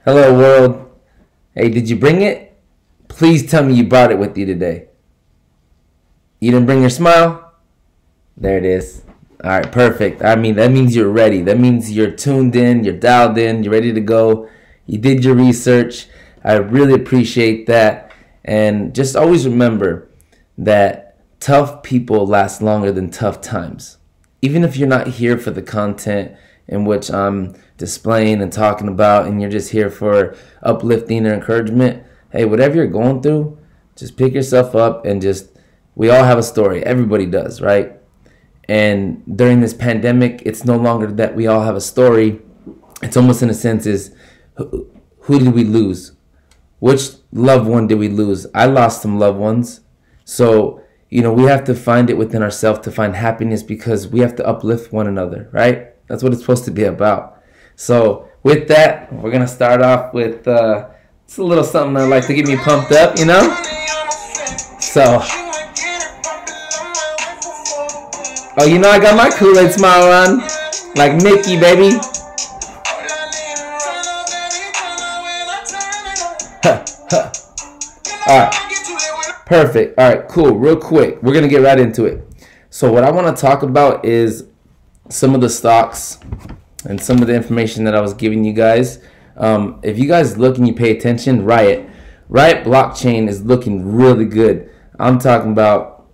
Hello world. Hey, did you bring it? Please tell me you brought it with you today. You didn't bring your smile? There it is. All right, perfect. I mean, that means you're ready. That means you're tuned in, you're dialed in, you're ready to go. You did your research. I really appreciate that. And just always remember that tough people last longer than tough times. Even if you're not here for the content in which I'm displaying and talking about, and you're just here for uplifting or encouragement, hey, whatever you're going through, just pick yourself up and we all have a story. Everybody does, right? And during this pandemic, it's no longer that we all have a story. It's almost in a sense is, who did we lose? Which loved one did we lose? I lost some loved ones. So, we have to find it within ourselves to find happiness, because we have to uplift one another, right? That's what it's supposed to be about. So with that, we're going to start off with it's a little something I like to get me pumped up, So, I got my Kool-Aid smile on, like Mickey, baby. All right, perfect. All right, cool. Real quick, we're going to get right into it. So what I want to talk about is some of the stocks and some of the information that I was giving you guys. If you guys look and you pay attention, Riot blockchain is looking really good. I'm talking about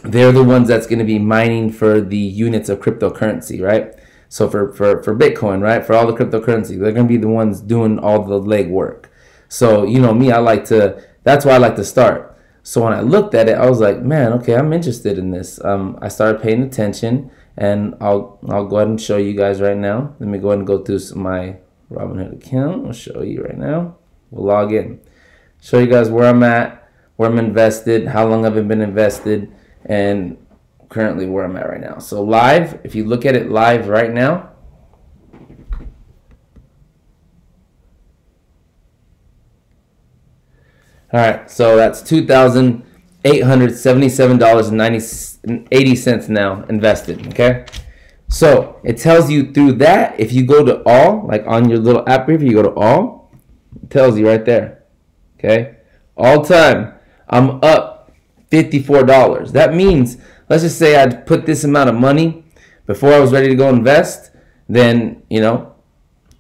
they're the ones that's going to be mining for the units of cryptocurrency, right? So for Bitcoin, right? For all the cryptocurrency, they're going to be the ones doing all the legwork. So, me, that's why I like to start. So when I looked at it, I was like, man, okay, I'm interested in this. I started paying attention, and I'll go ahead and show you guys right now. Let me go ahead and go through my Robinhood account. I'll show you right now. We'll log in. Show you guys where I'm at, where I'm invested, how long I've been invested, and currently where I'm at right now. So live, if you look at it live right now, all right, so that's $2,877.80 now invested, okay? So it tells you through that, if you go to all, like on your little app here, if you go to all, it tells you right there, okay? All time, I'm up $54. That means, let's just say I'd put this amount of money before I was ready to go invest, then,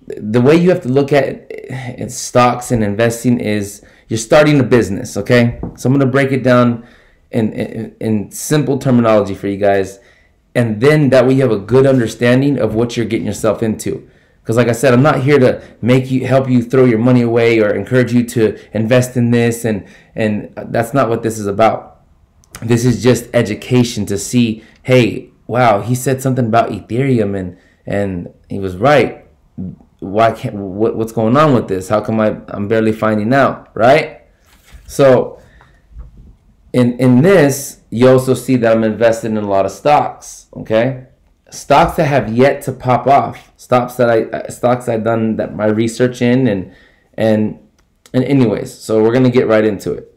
the way you have to look at it, stocks and investing is you're starting a business, okay? So I'm going to break it down in simple terminology for you guys, and then that way you have a good understanding of what you're getting yourself into. Because like I said, I'm not here to help you throw your money away or encourage you to invest in this, and that's not what this is about. This is just education to see, hey, wow, he said something about Ethereum and he was right. What's going on with this? How come I'm barely finding out, right? So in this, you also see that I'm invested in a lot of stocks, okay? Stocks that have yet to pop off, stocks I've done that my research in, and anyways, so we're gonna get right into it.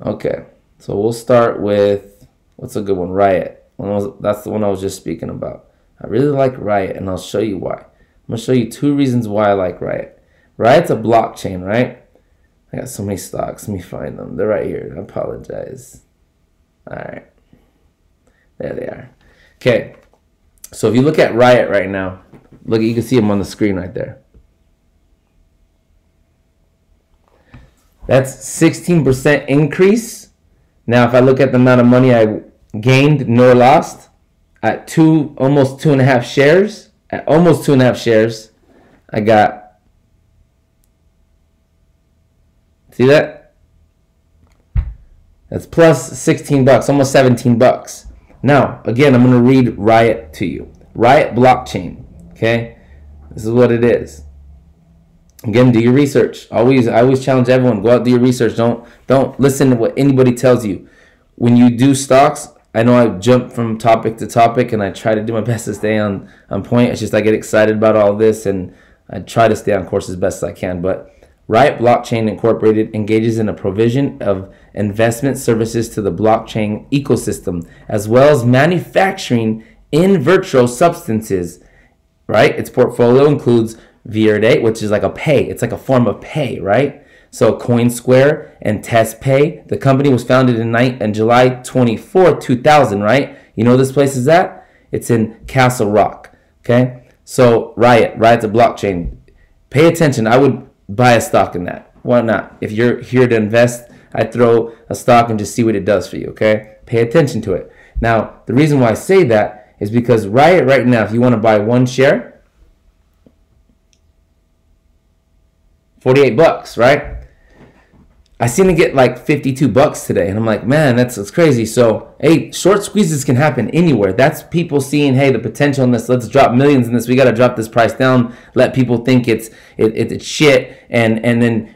Okay, so we'll start with, what's a good one? Riot. That's the one I was just speaking about. I really like Riot, and I'll show you why. I'm going to show you two reasons why I like Riot. Riot's a blockchain, right? I got so many stocks. Let me find them. They're right here. I apologize. All right. There they are. Okay. So if you look at Riot right now, look, you can see them on the screen right there. That's 16% increase. Now, if I look at the amount of money I gained nor lost at almost 2.5 shares, at almost 2.5 shares, I got, see that? That's plus 16 bucks, almost 17 bucks. Now, again, I'm going to read Riot to you. Riot blockchain, okay? This is what it is. Again, do your research. I always challenge everyone, go out, do your research. Don't listen to what anybody tells you. When you do stocks, I know I jump from topic to topic, and I try to do my best to stay on point. It's just I get excited about all this, and I try to stay on course as best as I can. But Riot Blockchain Incorporated engages in a provision of investment services to the blockchain ecosystem, as well as manufacturing in virtual substances. Right? Its portfolio includes Verde, which is like a pay. It's like a form of pay, right? So CoinSquare and TestPay. The company was founded in July 24th, 2000, right? You know where this place is at? It's in Castle Rock, okay? So Riot's a blockchain. Pay attention. I would buy a stock in that. Why not? If you're here to invest, I'd throw a stock and just see what it does for you, okay? Pay attention to it. Now, the reason why I say that is because Riot right now, if you want to buy one share, $48, right? I seen it get like $52 today, and I'm like, man, that's crazy. So, hey, short squeezes can happen anywhere. That's people seeing, hey, the potential in this. Let's drop millions in this. We got to drop this price down. Let people think it's shit, and then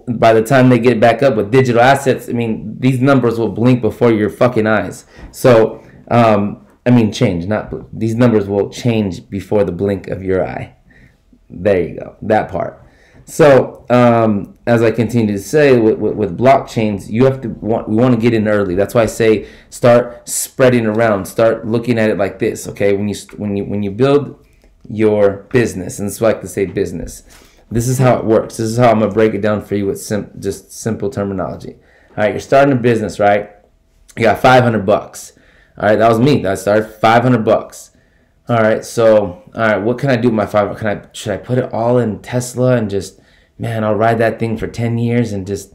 by the time they get back up with digital assets, I mean, these numbers will blink before your fucking eyes. So, change, not these numbers will change before the blink of your eye. There you go, that part. So, as I continue to say, with blockchains, we want to get in early. That's why I say start spreading around. Start looking at it like this, okay? When you build your business, and it's like to say business, this is how it works. This is how I'm gonna break it down for you with just simple terminology. All right, you're starting a business, right? You got $500. All right, that was me. I started $500. All right, so what can I do with my should I put it all in Tesla and just, man, I'll ride that thing for 10 years and just,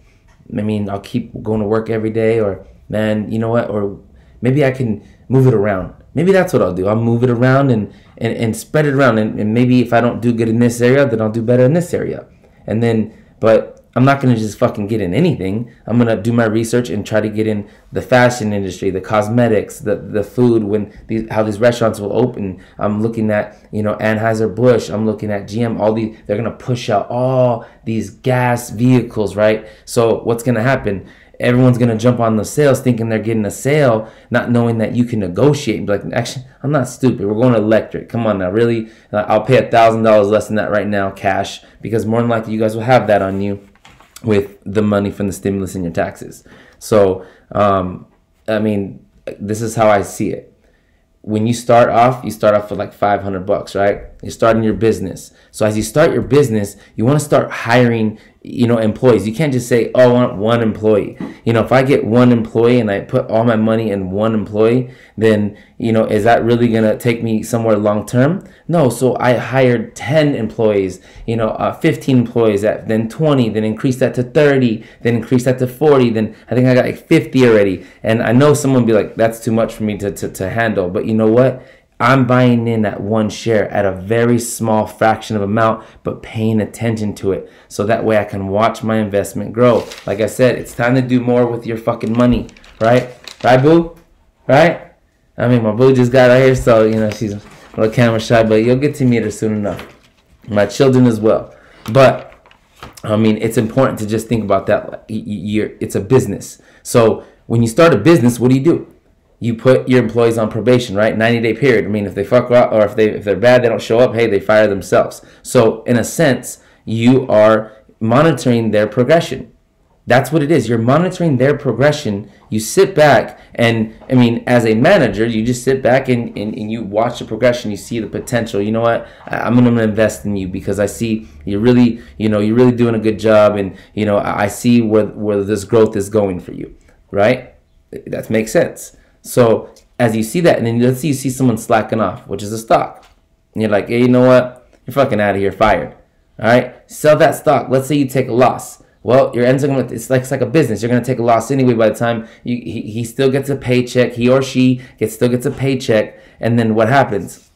I'll keep going to work every day, or man, you know what? Or maybe I can move it around. Maybe that's what I'll do. I'll move it around and spread it around, and maybe if I don't do good in this area, then I'll do better in this area. And then, but I'm not going to just fucking get in anything. I'm going to do my research and try to get in the fashion industry, the cosmetics, the food, how these restaurants will open. I'm looking at, Anheuser-Busch. I'm looking at GM. They're going to push out all these gas vehicles, right? So what's going to happen? Everyone's going to jump on the sales thinking they're getting a sale, not knowing that you can negotiate and be like, actually, I'm not stupid. We're going electric. Come on now, really? I'll pay $1,000 less than that right now, cash, because more than likely you guys will have that on you with the money from the stimulus and your taxes. So, this is how I see it. When you start off with like $500, right? You're starting your business. So as you start your business, you want to start hiring, employees. You can't just say, oh, I want one employee. If I get one employee and I put all my money in one employee, then, is that really going to take me somewhere long term? No. So I hired 10 employees, 15 employees, then 20, then increase that to 30, then increase that to 40. Then I think I got like 50 already. And I know someone will be like, that's too much for me to handle. But you know what? I'm buying in at one share at a very small fraction of amount, but paying attention to it. So that way I can watch my investment grow. Like I said, it's time to do more with your fucking money, right? Right, boo? Right? My boo just got out here, so, she's a little camera shy, but you'll get to meet her soon enough. My children as well. But, it's important to just think about that. It's a business. So when you start a business, what do? You put your employees on probation, right? 90-day period. If they fuck up or if they're bad, they don't show up, hey, they fire themselves. So in a sense, you are monitoring their progression. That's what it is. You're monitoring their progression. You sit back and, as a manager, you just sit back and you watch the progression. You see the potential. You know what? I'm going to invest in you because I see you're really doing a good job, and, I see where this growth is going for you, right? That makes sense. So as you see that, and then let's say you see someone slacking off, which is a stock, and you're like, hey, you know what? You're fucking out of here, fired. All right, sell that stock. Let's say you take a loss. Well, it's like a business. You're gonna take a loss anyway. By the time he still gets a paycheck, he or she still gets a paycheck, and then what happens?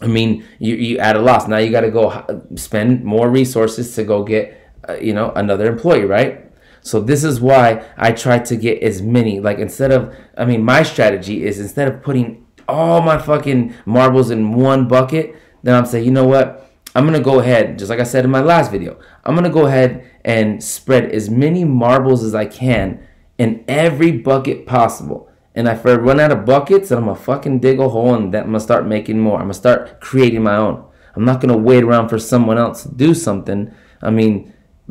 You add a loss. Now you got to go spend more resources to go get another employee, right? So this is why I try to get as many, my strategy is instead of putting all my fucking marbles in one bucket, then I'm saying, you know what? I'm going to go ahead, just like I said in my last video, I'm going to go ahead and spread as many marbles as I can in every bucket possible. And if I run out of buckets, then I'm going to fucking dig a hole, and then I'm going to start making more. I'm going to start creating my own. I'm not going to wait around for someone else to do something.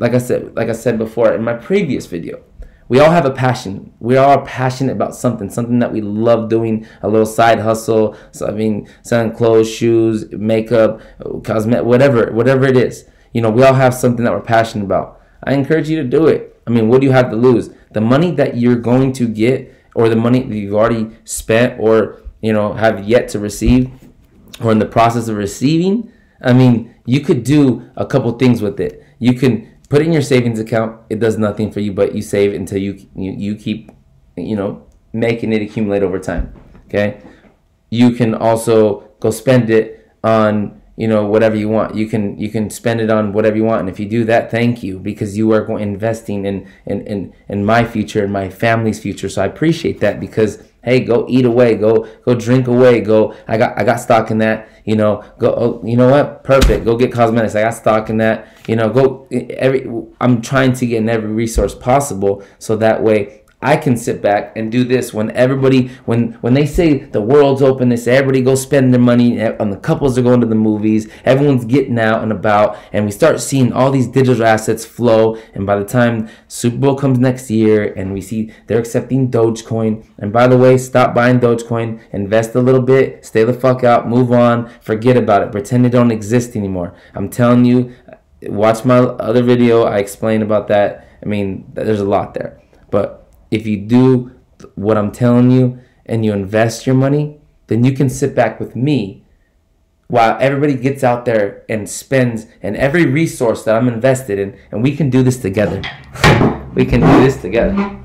Like I said before in my previous video, we all have a passion. We all are passionate about something that we love doing, a little side hustle. So I mean, selling clothes, shoes, makeup, cosmetic, whatever it is. You know, we all have something that we're passionate about. I encourage you to do it. I mean, what do you have to lose? The money that you're going to get, or the money that you've already spent, or, you know, have yet to receive, or in the process of receiving, I mean, you could do a couple things with it. You can put it in your savings account. It does nothing for you, but you save until you keep, you know, making it accumulate over time. Okay. You can also go spend it on, you know, whatever you want. You can spend it on whatever you want. And if you do that, thank you, because you are investing in my future and my family's future. So I appreciate that, because hey, go eat away, go drink away, I got stock in that, you know, you know what, perfect, go get cosmetics, I got stock in that, you know, I'm trying to get in every resource possible, so that way I can sit back and do this when everybody, when they say the world's open, they say everybody go spend their money, and the couples are going to the movies, everyone's getting out and about, and we start seeing all these digital assets flow, and by the time Super Bowl comes next year and we see they're accepting Dogecoin, and by the way, stop buying Dogecoin, invest a little bit, stay the fuck out, move on, forget about it, pretend it don't exist anymore. I'm telling you, watch my other video, I explain about that. I mean, there's a lot there, but if you do what I'm telling you and you invest your money, then you can sit back with me while everybody gets out there and spends in every resource that I'm invested in, and we can do this together. We can do this together.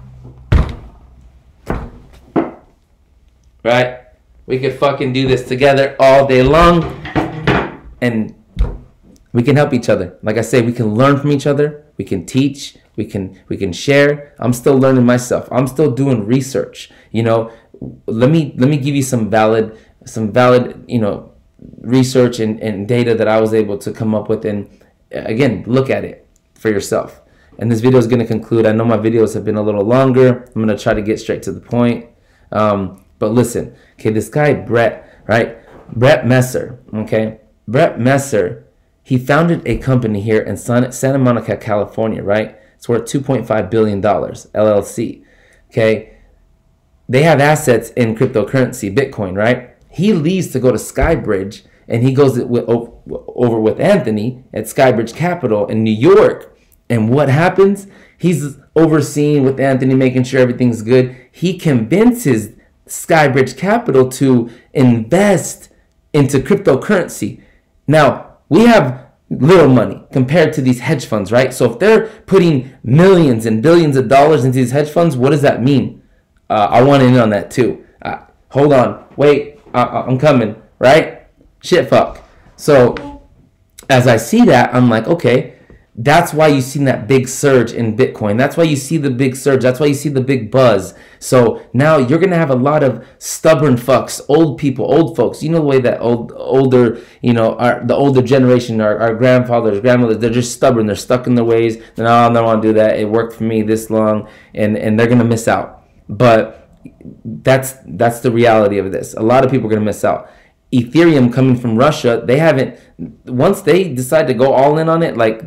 Right? We could fucking do this together all day long, and we can help each other. Like I say, we can learn from each other. We can teach. We can share. I'm still learning myself. I'm still doing research. You know, let me give you some valid, you know, research and data that I was able to come up with, and again, look at it for yourself. And this video is going to conclude. I know my videos have been a little longer. I'm going to try to get straight to the point. But listen, okay, this guy Brett, right? Brett Messer, okay? Brett Messer, he founded a company here in Santa Monica, California, right? It's worth $2.5 billion, LLC, okay? They have assets in cryptocurrency, Bitcoin, right? He leaves to go to Skybridge, and he goes over with Anthony at Skybridge Capital in New York. And what happens? He's overseeing with Anthony, making sure everything's good. He convinces Skybridge Capital to invest into cryptocurrency. Now, we have little money compared to these hedge funds, right? So if they're putting millions and billions of dollars into these hedge funds, what does that mean? I want in on that too. Hold on, wait, I'm coming, right? Shit, fuck. So as I see that, I'm like, okay, that's why you've seen that big surge in Bitcoin. That's why you see the big surge. That's why you see the big buzz. So now you're going to have a lot of stubborn fucks, old people, old folks. You know the way that older, you know, the older generation, our grandfathers, grandmothers, they're just stubborn. They're stuck in their ways. No, I don't want to do that. It worked for me this long, and they're going to miss out. But that's the reality of this. A lot of people are going to miss out. Ethereum coming from Russia, they haven't, once they decide to go all in on it, like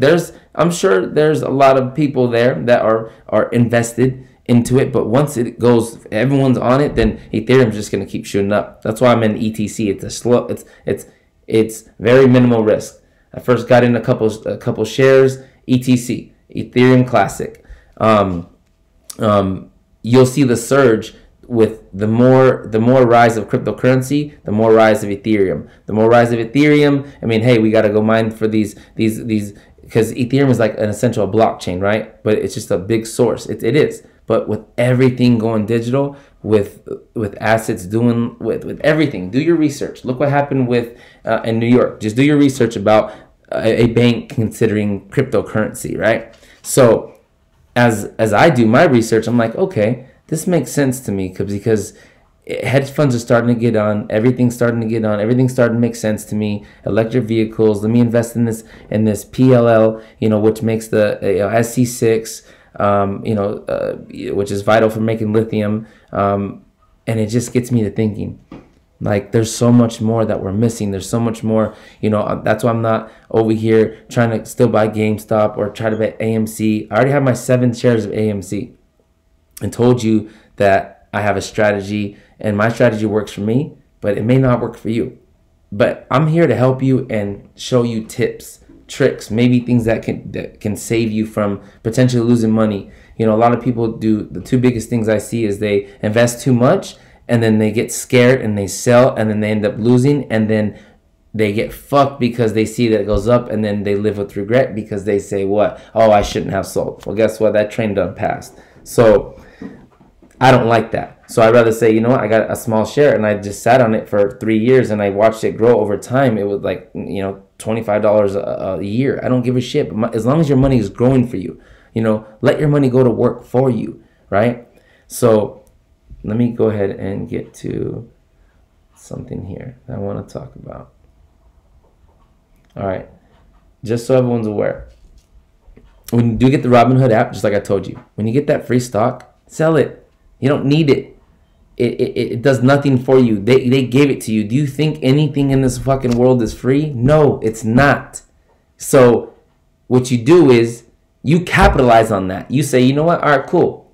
I'm sure there's a lot of people there that are invested into it, but once it goes, everyone's on it, then Ethereum's just going to keep shooting up. That's why I'm in ETC. It's a slow, it's very minimal risk. I first got in a couple shares, ETC, Ethereum Classic. You'll see the surge with the more rise of cryptocurrency, the more rise of Ethereum. The more rise of Ethereum, I mean, hey, we got to go mine for these because Ethereum is like an essential blockchain, right? But it's just a big source. It is. But with everything going digital, with assets doing with everything, do your research. Look what happened with in New York. Just do your research about a bank considering cryptocurrency, right? So as I do my research, I'm like, okay, this makes sense to me because hedge funds are starting to get on. Everything's starting to get on. Everything's starting to make sense to me. Electric vehicles. Let me invest in this PLL, you know, which makes the SC6, which is vital for making lithium. And it just gets me to thinking, like, there's so much more that we're missing. There's so much more, you know. That's why I'm not over here trying to still buy GameStop or try to buy AMC. I already have my 7 shares of AMC. and told you that I have a strategy and my strategy works for me, but it may not work for you. But I'm here to help you and show you tips, tricks, maybe things that can save you from potentially losing money. You know, a lot of people do, the two biggest things I see is they invest too much and then they get scared and they sell and then they end up losing, and then they get fucked because they see that it goes up, and then they live with regret because they say, what? Oh, I shouldn't have sold. Well, guess what? That train done passed. So I don't like that. So I'd rather say, you know what? I got a small share and I just sat on it for 3 years and I watched it grow over time. It was like, you know, $25 a year. I don't give a shit. But as long as your money is growing for you, you know, let your money go to work for you, right? So let me go ahead and get to something here that I want to talk about. All right, just so everyone's aware, when you do get the Robinhood app, just like I told you, when you get that free stock, sell it. You don't need it. It does nothing for you. They gave it to you. Do you think anything in this fucking world is free? No, it's not. So what you do is you capitalize on that. You say, you know what? All right, cool.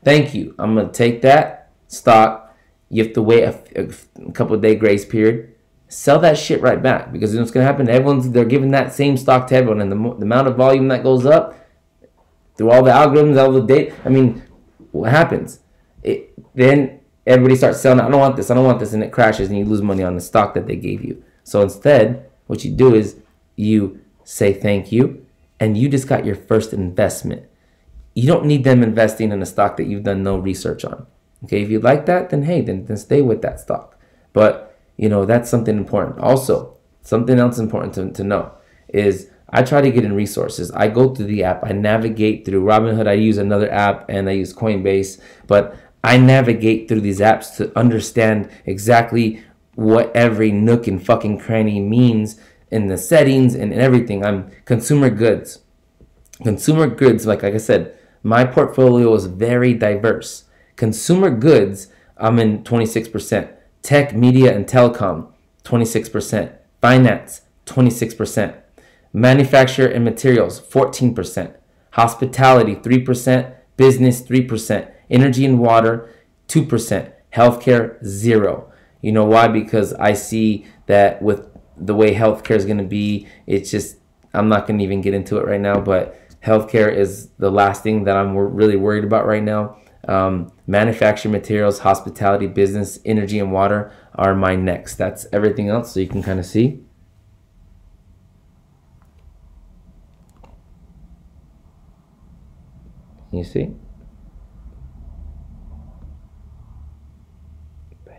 Thank you. I'm going to take that stock. You have to wait a couple of day grace period. Sell that shit right back, because what's going to happen, they're giving that same stock to everyone, and the amount of volume that goes up through all the algorithms, all the data, I mean, what happens? Then everybody starts selling, I don't want this, and it crashes, and you lose money on the stock that they gave you. So instead, what you do is you say thank you, and you just got your first investment. You don't need them investing in a stock that you've done no research on. Okay, if you like that, then hey, then stay with that stock. But you know, that's something important. Also, something else important to know is I try to get in resources. I go through the app. I navigate through Robinhood. I use another app, and I use Coinbase. But I navigate through these apps to understand exactly what every nook and fucking cranny means in the settings and everything. I'm consumer goods. Consumer goods, like I said, my portfolio is very diverse. Consumer goods, I'm in 26%. Tech, media, and telecom, 26%. Finance, 26%. Manufacture and materials, 14%. Hospitality, 3%. Business, 3%. Energy and water, 2%. Healthcare, 0%. You know why? Because I see that with the way healthcare is going to be, it's just, I'm not going to even get into it right now, but healthcare is the last thing that I'm really worried about right now. Manufacturing materials, hospitality, business, energy, and water are my next. That's everything else, so you can kind of see. You see? Bam.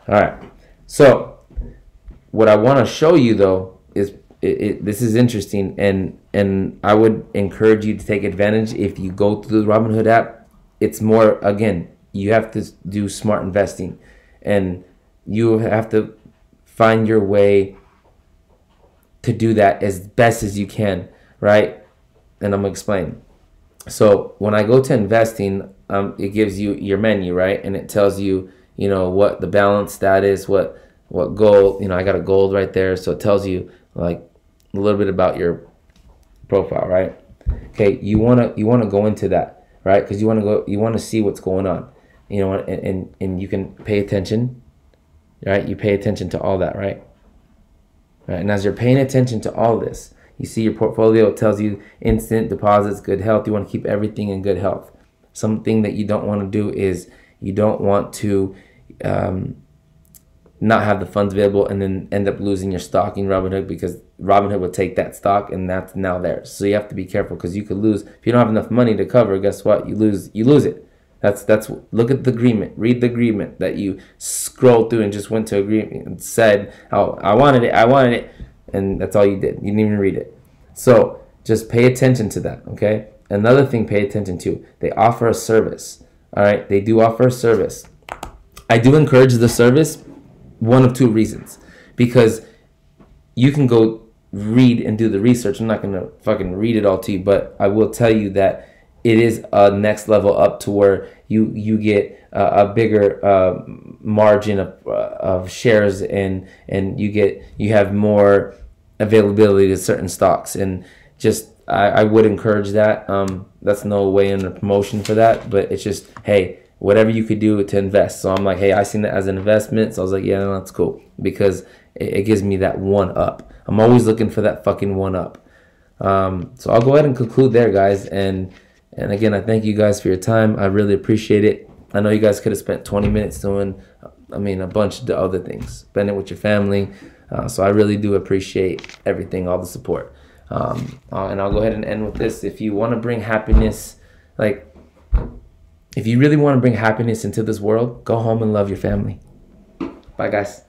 All right. So what I want to show you though is this is interesting, and I would encourage you to take advantage if you go through the Robinhood app. It's more, again, you have to do smart investing, and you have to find your way to do that as best as you can, right? And I'm gonna explain. So when I go to investing, it gives you your menu, right? And it tells you, you know, what the balance status, what gold, you know, I got a gold right there, so it tells you like a little bit about your profile, right? Okay, you wanna go into that, right? Because you wanna see what's going on, you know, and you can pay attention, right? You pay attention to all that, right? Right, and as you're paying attention to all this, you see your portfolio. It tells you instant deposits, good health. You want to keep everything in good health. Something that you don't want to do is you don't want to not have the funds available and then end up losing your stock in Robinhood, because Robinhood will take that stock and that's now theirs. So you have to be careful, because you could lose if you don't have enough money to cover. Guess what? You lose it. That's look at the agreement. Read the agreement that you scrolled through and just went to agreement and said, "Oh, I wanted it," and that's all you did. You didn't even read it. So just pay attention to that. Okay. Another thing, pay attention to. They offer a service. All right. They do offer a service. I do encourage the service. One of two reasons, because you can go read and do the research. I'm not going to fucking read it all to you, but I will tell you that it is a next level up to where you get a bigger margin of shares, and you have more availability to certain stocks, and just I would encourage that. That's no way in the promotion for that, but it's just, hey, whatever you could do to invest. So I'm like, hey, I seen that as an investment. So I was like, yeah, no, that's cool, because it gives me that one up. I'm always looking for that fucking one up. So I'll go ahead and conclude there, guys. And again, I thank you guys for your time. I really appreciate it. I know you guys could have spent 20 minutes doing, a bunch of the other things, spend it with your family. So I really do appreciate everything, all the support. And I'll go ahead and end with this. If you want to bring happiness, if you really want to bring happiness into this world, go home and love your family. Bye, guys.